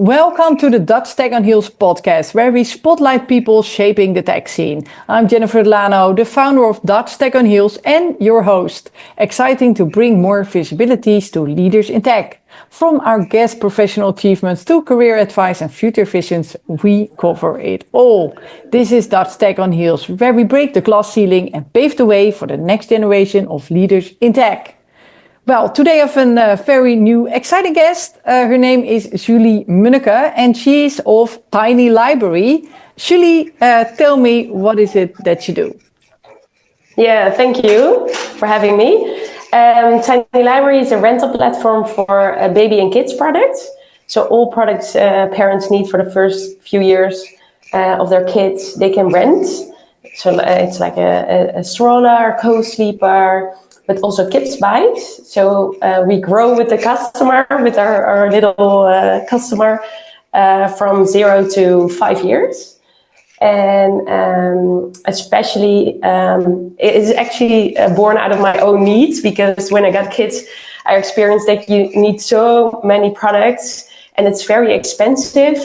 Welcome to the Dutch Tech on Heels podcast, where we spotlight people shaping the tech scene. I'm Jennifer Delano, the founder of Dutch Tech on Heels and your host. Exciting to bring more visibilities to leaders in tech. From our guest professional achievements to career advice and future visions, we cover it all. This is Dutch Tech on Heels, where we break the glass ceiling and pave the way for the next generation of leaders in tech. Well, today I have a very new, exciting guest. Her name is Julie Munneke, and she is of Tiny Library. Julie, tell me, what is it that you do? Yeah, thank you for having me. Tiny Library is a rental platform for baby and kids products. So all products parents need for the first few years of their kids, they can rent. So it's like a stroller, co-sleeper, but also kids bikes. So we grow with the customer, with our little customer from 0 to 5 years. And especially, it is actually born out of my own needs, because when I got kids, I experienced that you need so many products and it's very expensive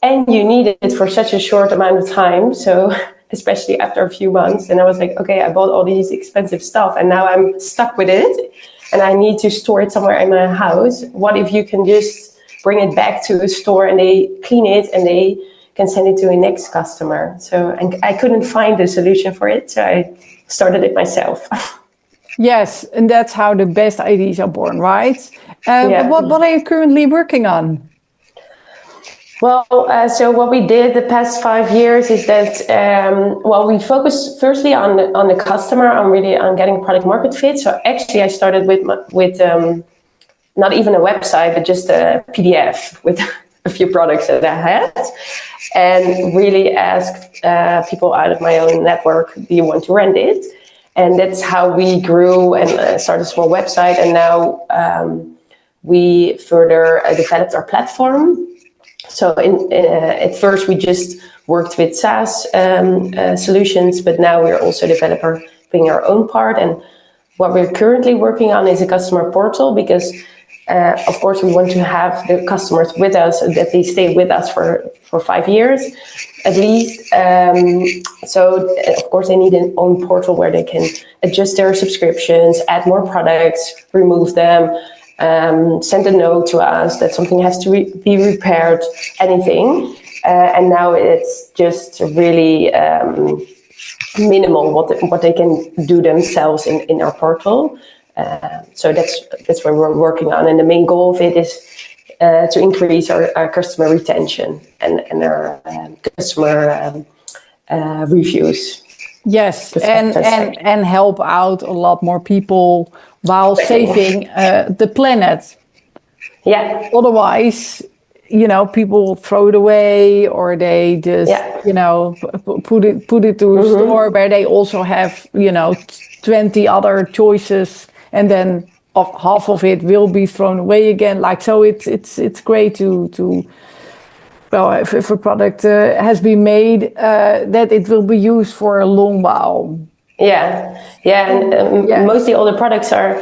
and you need it for such a short amount of time. So especially after a few months. And I was like, okay, I bought all these expensive stuff and now I'm stuck with it and I need to store it somewhere in my house. What if you can just bring it back to a store and they clean it and they can send it to a next customer? So, and I couldn't find a solution for it, so I started it myself. Yes, and that's how the best ideas are born, right? Yeah. What are you currently working on? Well, so what we did the past 5 years is that, we focused firstly on the customer, on getting product market fit. So actually I started with not even a website, but just a PDF with a few products that I had, and really asked people out of my own network, do you want to rent it? And that's how we grew and started a small website. And now we further developed our platform. So at first we just worked with SaaS solutions, but now we're also developing our own part. And what we're currently working on is a customer portal, because of course we want to have the customers with us, so that they stay with us for 5 years at least. So of course they need an own portal where they can adjust their subscriptions, add more products, remove them, send a note to us that something has to be repaired, anything. And now it's just really minimal what they can do themselves in our portal. So that's what we're working on. And the main goal of it is to increase our customer retention and our customer reviews. Yes, and help out a lot more people while saving the planet. Yeah. Otherwise, people throw it away, or they just, put it to a store where they also have, 20 other choices, and then half of it will be thrown away again. So it's great to well, if a product has been made, that it will be used for a long while. Yeah, and mostly all the products are,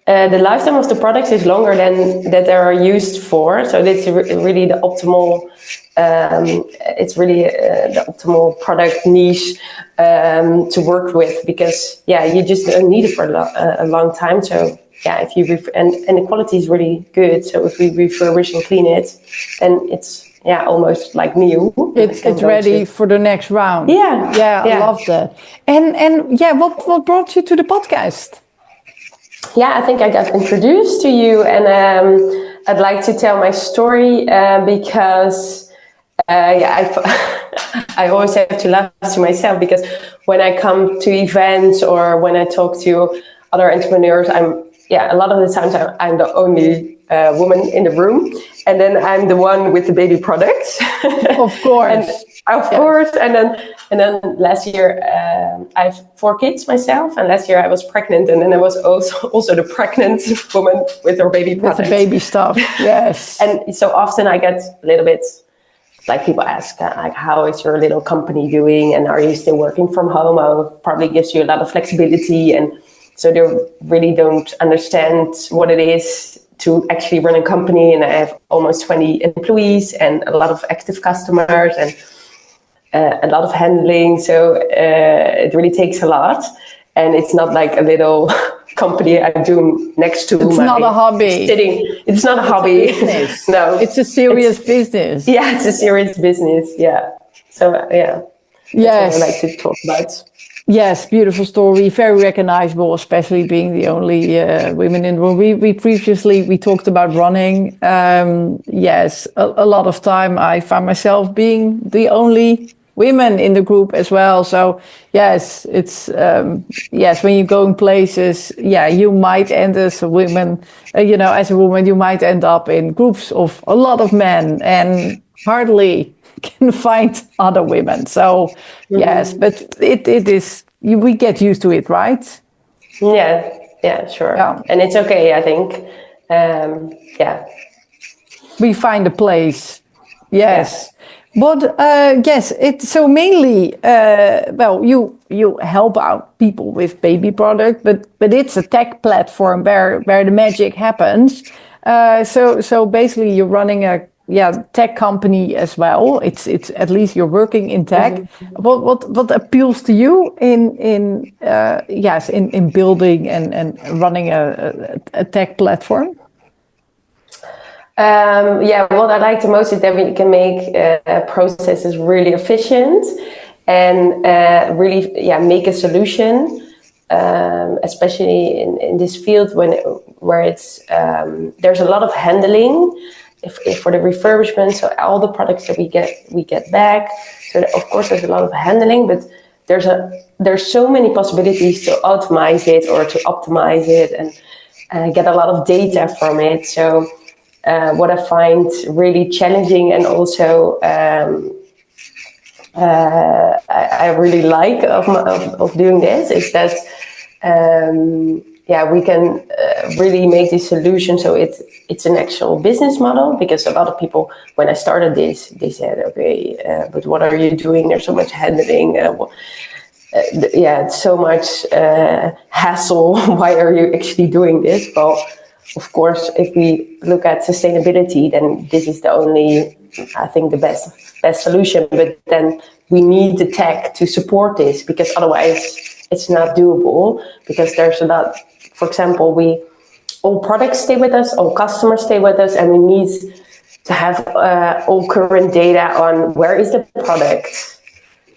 the lifetime of the products is longer than that they are used for. So that's really the optimal, the optimal product niche to work with, because you just don't need it for a long time. So if you and the quality is really good. So if we refurbish and clean it, then it's almost like new. It's ready for the next round. Yeah. I love that. And what brought you to the podcast? Yeah, I think I got introduced to you, and I'd like to tell my story because I always have to laugh to myself, because when I come to events or when I talk to other entrepreneurs, a lot of the times I'm the only woman in the room, and then I'm the one with the baby products. Of course. And then last year I have 4 kids myself, and last year I was pregnant, and then I was also the pregnant woman with her baby products. With the baby stuff, yes. And so often I get a little bit, like, people ask, like, how is your little company doing, and are you still working from home? Probably gives you a lot of flexibility, and so they really don't understand what it is to actually run a company, and I have almost 20 employees and a lot of active customers and a lot of handling. So it really takes a lot, and it's not like a little company I do next to. It's not a hobby. It's not a hobby. No, it's a serious business. Yeah, it's a serious business. Yeah. So yeah, that's what I like to talk about. Yes, beautiful story, very recognizable, especially being the only women in the room. We previously talked about running. Yes, a lot of time I find myself being the only women in the group as well. So yes, it's yes, when you go in places, yeah, you might end as a woman, as a woman, you might end up in groups of a lot of men and hardly can find other women. So yes, but it is, we get used to it, right? Yeah, sure. Yeah. And it's okay, I think. Yeah. We find a place. Yes. Yeah. But yes, so mainly, well, you help out people with baby product, but it's a tech platform where the magic happens. So basically, you're running a tech company as well. It's at least you're working in tech. Mm-hmm. What appeals to you in building and running a tech platform? What I like the most is that we can make processes really efficient and really make a solution, especially in this field where it's there's a lot of handling. If for the refurbishment, so all the products that we get back. So of course there's a lot of handling, but there's so many possibilities to automate it or to optimize it and get a lot of data from it. So what I find really challenging and also I really like of doing this is that we can really make this solution so it's an actual business model, because a lot of people, when I started this, they said, okay, but what are you doing? There's so much handling. It's so much hassle. Why are you actually doing this? Well, of course, if we look at sustainability, then this is the only, I think, the best solution. But then we need the tech to support this, because otherwise it's not doable, because there's a lot. For example, all products stay with us, all customers stay with us, and we need to have all current data on where is the product.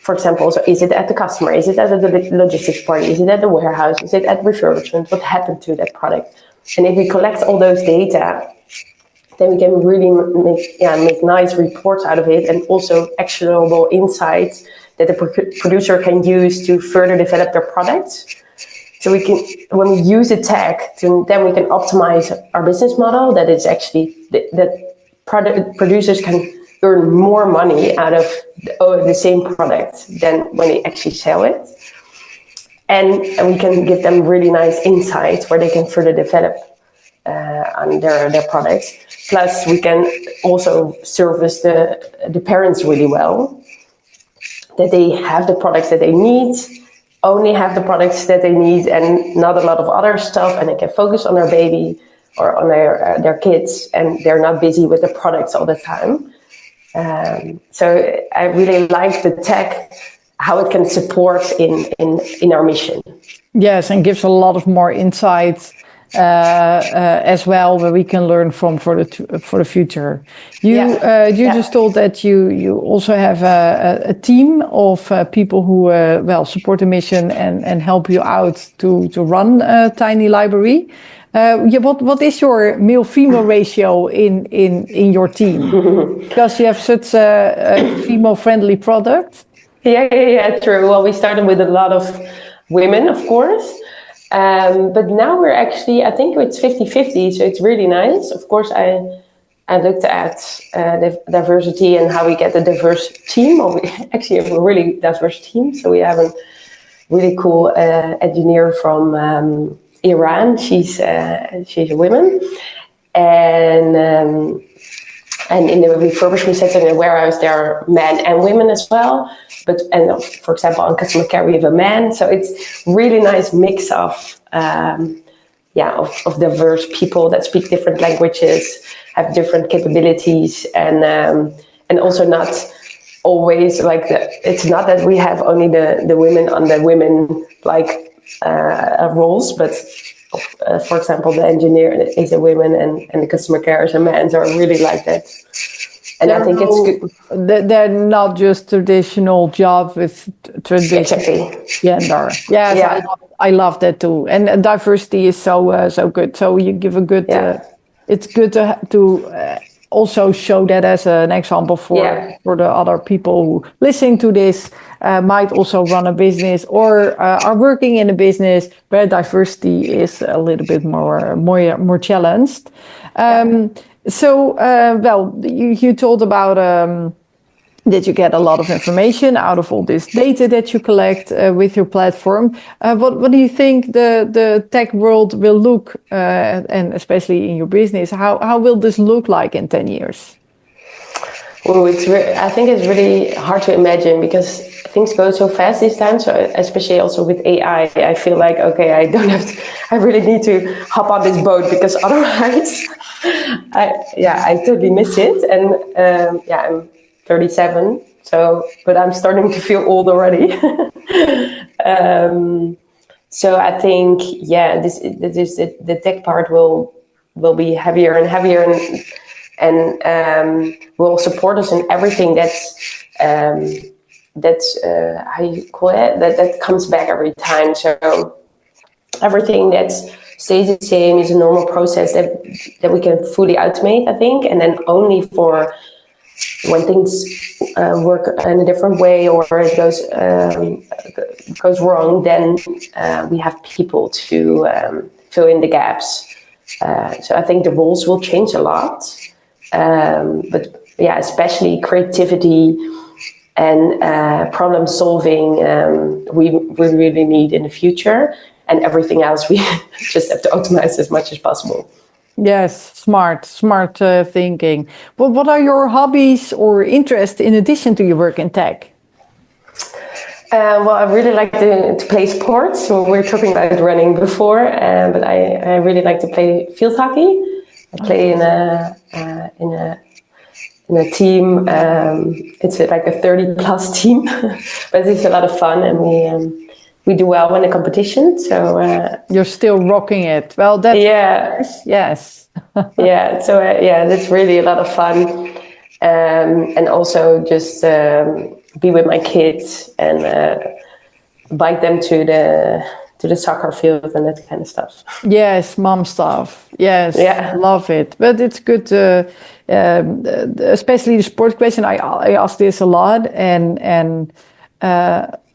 For example, so is it at the customer? Is it at the logistics party? Is it at the warehouse? Is it at refurbishment? What happened to that product? And if we collect all those data, then we can really make nice reports out of it, and also actionable insights that the producer can use to further develop their products. So we can, when we use the tech, then we can optimize our business model. That is actually that producers can earn more money out of the same product than when they actually sell it. And we can give them really nice insights where they can further develop on their products. Plus, we can also service the parents really well, that they have the products that they need, only have the products that they need, and not a lot of other stuff, and they can focus on their baby or on their kids, and they're not busy with the products all the time. So I really like the tech, how it can support in our mission. Yes, and gives a lot of more insight as well, where we can learn from for the future. You just told that you also have a team of people who support the mission and help you out to run a tiny library. What is your male-female ratio in your team? Because you have such a female-friendly product. Yeah, true. Well, we started with a lot of women, of course. But now we're actually, I think it's 50-50, so it's really nice. Of course, I looked at the diversity and how we get a diverse team. Well, we actually have a really diverse team. So we have a really cool engineer from Iran. She's a woman. And in the refurbishment center in the warehouse, there are men and women as well. And for example, on customer care, we have a man. So it's really nice mix of of diverse people that speak different languages, have different capabilities, and also not always like it's not that we have only the women on the women roles, but for example, the engineer is a woman and the customer care is a man. So I really like that. And I think it's good. They're not just traditional jobs with traditional gender. Yes, yeah. I love that too. And diversity is so good. So you give a good. It's good to also show that as an example for the other people who listening to this might also run a business or are working in a business where diversity is a little bit more challenged. So, you told about that you get a lot of information out of all this data that you collect with your platform. What do you think the tech world will look, and especially in your business, how will this look like in 10 years? Well, I think it's really hard to imagine because things go so fast this time. So especially also with AI, I feel like, okay, I really need to hop on this boat because otherwise I totally miss it. And I'm 37, but I'm starting to feel old already. So I think, this the tech part will be heavier and heavier and will support us in everything that's how you call it, that comes back every time. So everything that stays the same is a normal process that we can fully automate, I think, and then only for when things work in a different way or it goes wrong, then we have people to fill in the gaps. So I think the roles will change a lot, but especially creativity and problem solving we really need in the future, and everything else we just have to automate as much as possible. Yes, smart thinking. But what are your hobbies or interests in addition to your work in tech? Well, I really like to play sports. So we were talking about running before, but I really like to play field hockey. I play in a team. It's like a 30+ team, but it's a lot of fun, and we do well in the competition. So you're still rocking it. Well, that's nice. Yes. So that's really a lot of fun, and also just be with my kids and bike them to the soccer field and that kind of stuff. Yes, mom stuff. Yes, love it. But it's good, especially the sport question. I ask this a lot, and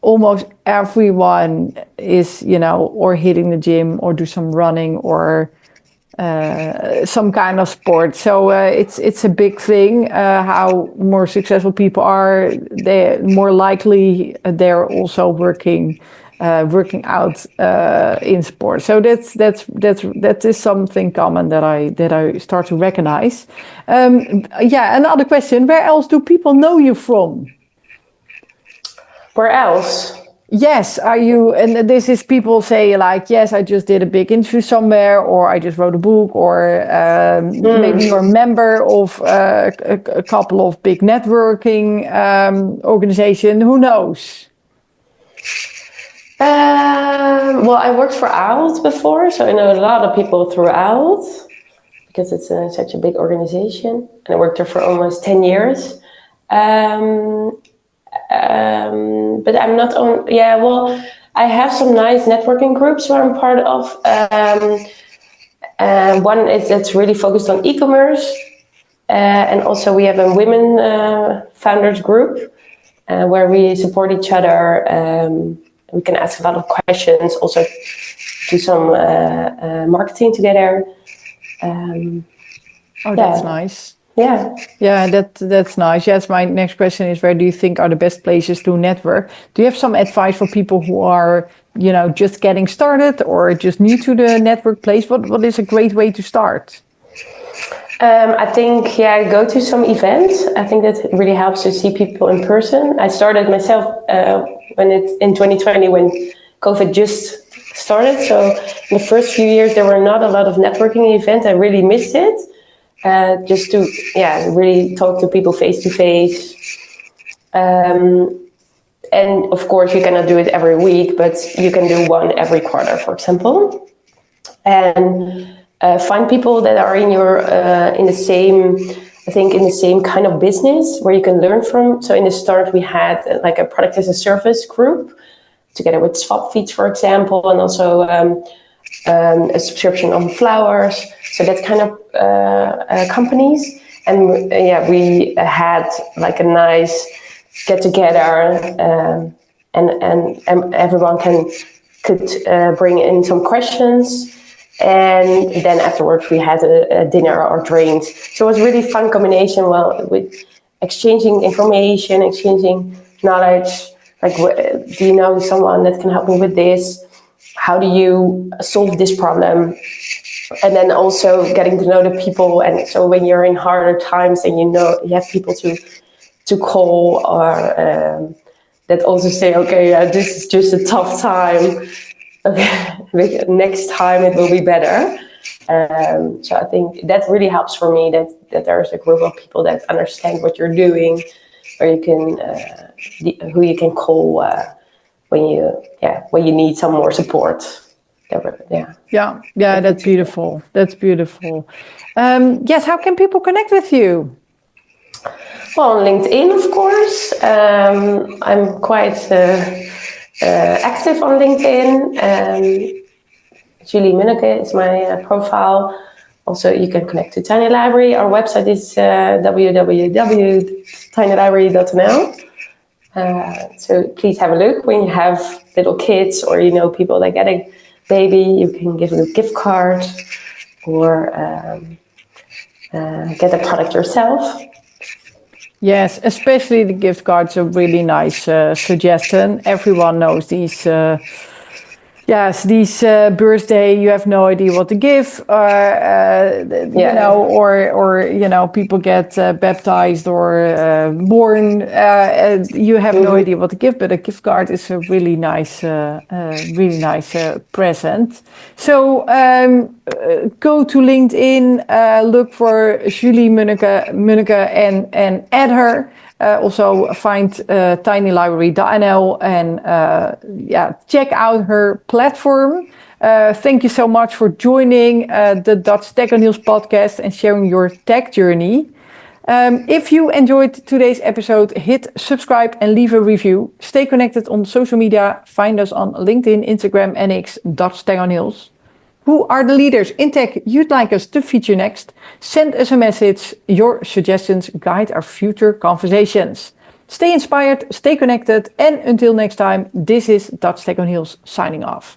almost everyone is, or hitting the gym or do some running or some kind of sport. So it's a big thing. How more successful people are, they're more likely they're also working out in sport. So that is something common that I start to recognize. Another question: where else do people know you from? Where else? Yes, are you? And this is people say like, yes, I just did a big interview somewhere, or I just wrote a book, or maybe you're a member of a couple of big networking organization. Who knows? Well, I worked for ALT before, so I know a lot of people through ALT because it's such a big organization, and I worked there for almost 10 years. But I'm not on. I have some nice networking groups where I'm part of. One is that's really focused on e-commerce, and also we have a women founders group where we support each other. We can ask a lot of questions, also do some marketing together. That's nice. Yeah, that's nice. Yes, my next question is, where do you think are the best places to network? Do you have some advice for people who are, just getting started or just new to the network place? What is a great way to start? I think, go to some events. I think that really helps to see people in person. I started myself in 2020 when COVID just started. So in the first few years, there were not a lot of networking events. I really missed it. Just to really talk to people face to face. And of course, you cannot do it every week, but you can do one every quarter, for example. And find people that are in your in the same kind of business where you can learn from. So in the start, we had like a product as a service group together with swap feeds, for example, and also a subscription on flowers. So that kind of companies. And we had like a nice get together, and everyone could bring in some questions, and then afterwards we had a dinner or drinks. So it was a really fun combination. Well, with exchanging information, exchanging knowledge. Like, do you know someone that can help me with this? How do you solve this problem? And then also getting to know the people. And so when you're in harder times, and you have people to call, or that also say, okay, this is just a tough time. Okay, next time it will be better. So I think that really helps for me, that there's a group of people that understand what you're doing, or you can who you can call when you need some more support. That's beautiful. That's beautiful. Yes, how can people connect with you? Well, on LinkedIn, of course. I'm quite active on LinkedIn. Julie Munneke is my profile. Also, you can connect to Tiny Library. Our website is www.tinylibrary.nl. So please have a look. When you have little kids, or you know people that get a baby, you can give them a gift card, or get a product yourself. Yes, especially the gift cards are really nice suggestion. Everyone knows these. These birthday, you have no idea what to give, you know, or people get baptized or born. You have no idea what to give, but a gift card is a really nice present. So go to LinkedIn, look for Julie Munneke, and add her. Also find tinylibrary.nl and check out her platform. Thank you so much for joining the DutchTechOnHeels podcast and sharing your tech journey. If you enjoyed today's episode, hit subscribe and leave a review. Stay connected on social media. Find us on LinkedIn, Instagram, and X, DutchTechOnHeels. Who are the leaders in tech you'd like us to feature next? Send us a message. Your suggestions guide our future conversations. Stay inspired, stay connected, and until next time, this is DutchTechOnHeels signing off.